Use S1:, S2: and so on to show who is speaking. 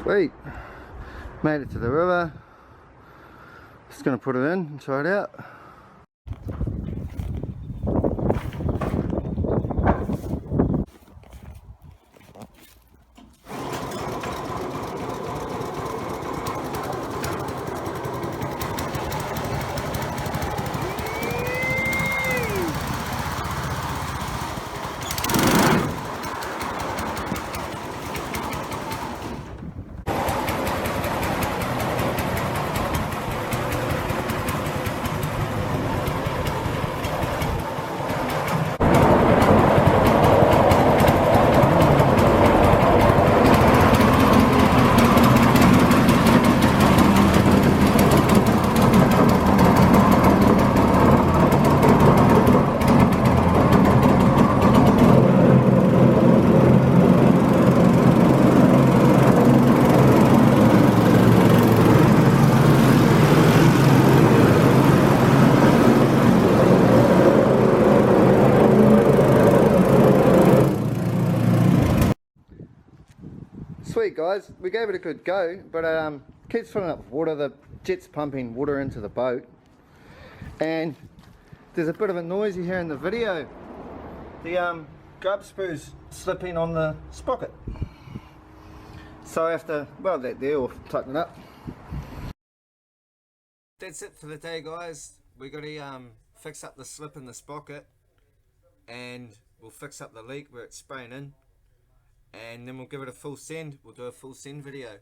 S1: Sweet, made it to the river. Just gonna put it in and try it out. Sweet guys, we gave it a good go, but keeps filling up with water. The jet's pumping water into the boat, and there's a bit of a noise you hear in the video. The grub sprue's slipping on the sprocket, so I have to weld that there or tighten it up. That's it for the day, guys. We got to fix up the slip in the sprocket, and we'll fix up the leak where it's spraying in, and then we'll give it a full send. We'll do a full send video.